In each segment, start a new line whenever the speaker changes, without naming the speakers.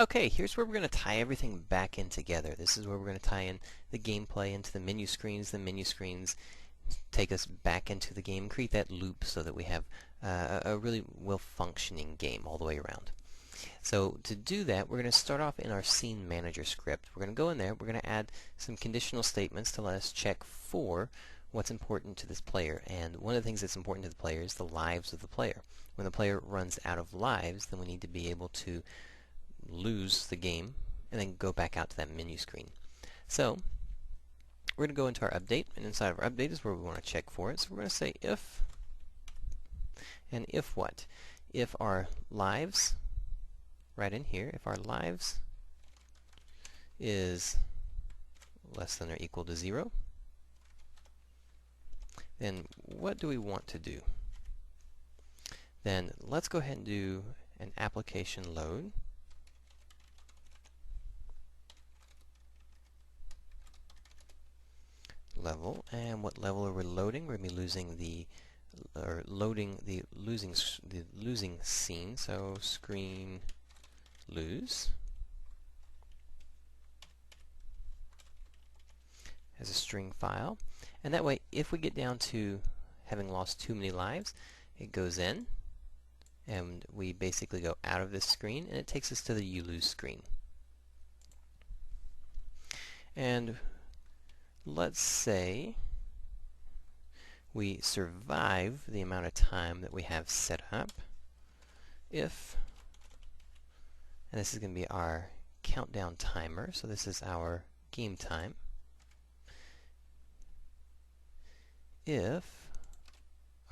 Okay, here's where we're going to tie everything back in together. This is where we're going to tie in the gameplay into the menu screens. The menu screens take us back into the game, create that loop so that we have a really well-functioning game all the way around. So to do that, we're going to start off in our Scene Manager script. We're going to go in there, we're going to add some conditional statements to let us check for what's important to this player. And one of the things that's important to the player is the lives of the player. When the player runs out of lives, then we need to be able to lose the game and then go back out to that menu screen. So we're going to go into our update, and inside of our update is where we want to check for it. So we're going to say if, and if what? If our lives, right in here, if our lives is less than or equal to 0, then what do we want to do? Then let's go ahead and do an application load. Level, and what level are we loading? We're going to be loading the losing scene. So screen lose as a string file, and that way if we get down to having lost too many lives, it goes in and we basically go out of this screen and it takes us to the you lose screen. And let's say we survive the amount of time that we have set up. If, and this is going to be our countdown timer, so this is our game time. If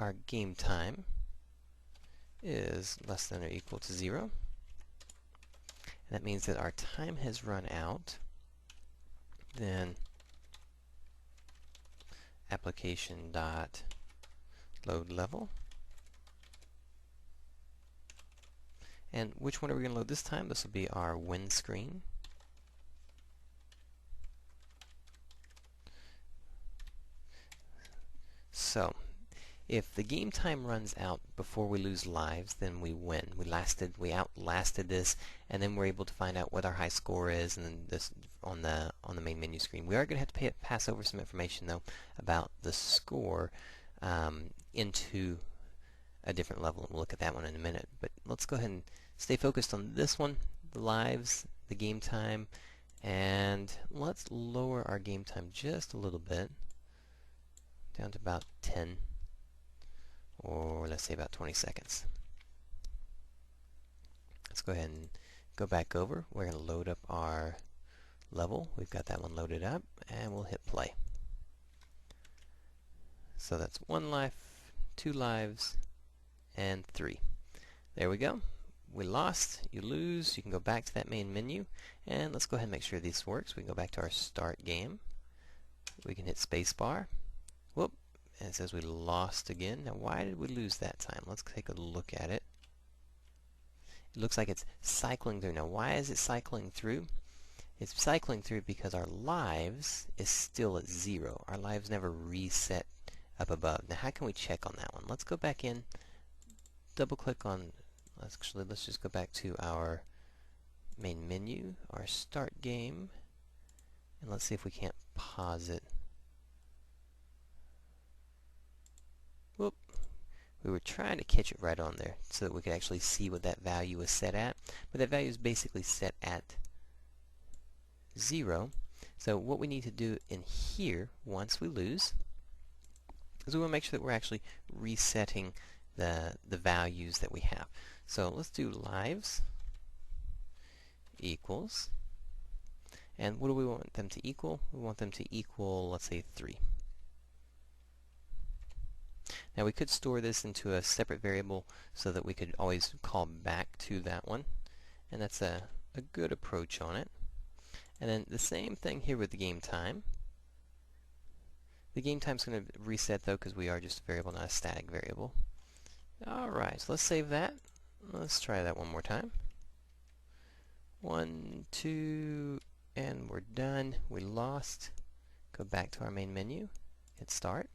our game time is less than or equal to 0, and that means that our time has run out, then application dot load level. And which one are we going to load this time? This will be our win screen. So if the game time runs out before we lose lives, then we win. We outlasted this, and then we're able to find out what our high score is, and then this on the main menu screen. We are going to have to pass over some information though about the score into a different level, and we'll look at that one in a minute. But let's go ahead and stay focused on this one, the lives, the game time, and let's lower our game time just a little bit, down to about 10. Or let's say about 20 seconds. Let's go ahead and go back over. We're going to load up our level. We've got that one loaded up, and we'll hit play. So that's 1 life, 2 lives, and 3. There we go. We lost, you lose, you can go back to that main menu, and let's go ahead and make sure this works. We can go back to our start game. We can hit spacebar. Whoop. And it says we lost again. Now why did we lose that time? Let's take a look at it. It looks like it's cycling through. Now why is it cycling through? It's cycling through because our lives is still at 0. Our lives never reset up above. Now how can we check on that one? Let's go back in, double click on, let's just go back to our main menu, our start game, and let's see if we can't pause it. Whoop. We were trying to catch it right on there so that we could actually see what that value is set at, but that value is basically set at 0. So what we need to do in here once we lose is we want to make sure that we're actually resetting the values that we have. So let's do lives equals, and what do we want them to equal? We want them to equal, let's say, 3. Now we could store this into a separate variable so that we could always call back to that one, and that's a good approach on it. And then the same thing here with the game time. The game time is going to reset though because we are just a variable, not a static variable. Alright, so let's save that. Let's try that one more time. 1, 2, and we're done. We lost. Go back to our main menu, hit start.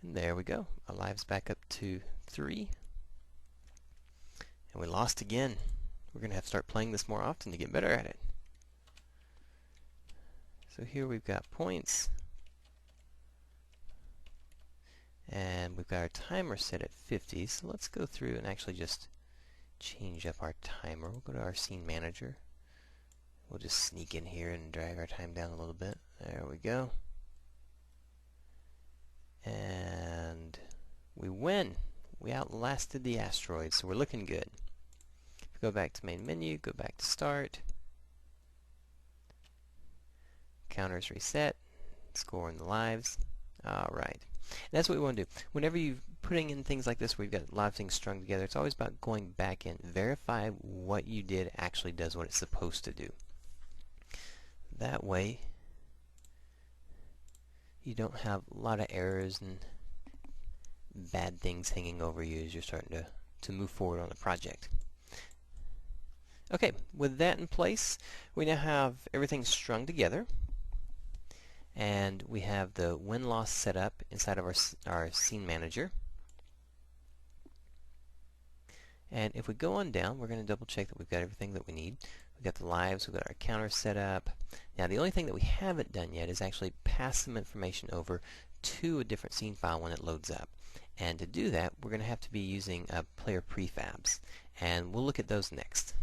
And there we go. Our lives back up to 3. And we lost again. We're going to have to start playing this more often to get better at it. So here we've got points. And we've got our timer set at 50. So let's go through and actually just change up our timer. We'll go to our scene manager. We'll just sneak in here and drag our time down a little bit. There we go. And we win. We outlasted the asteroid, so we're looking good. If we go back to main menu, go back to start. Counters reset. Scoring the lives. Alright. That's what we want to do. Whenever you're putting in things like this where you've got a lot of things strung together, it's always about going back in. Verify what you did actually does what it's supposed to do. That way, you don't have a lot of errors and bad things hanging over you as you're starting to move forward on the project. Okay, with that in place, we now have everything strung together. And we have the win-loss set up inside of our scene manager. And if we go on down, we're going to double check that we've got everything that we need. We've got the lives, we've got our counter set up. Now the only thing that we haven't done yet is actually pass some information over to a different scene file when it loads up. And to do that, we're going to have to be using player prefabs. And we'll look at those next.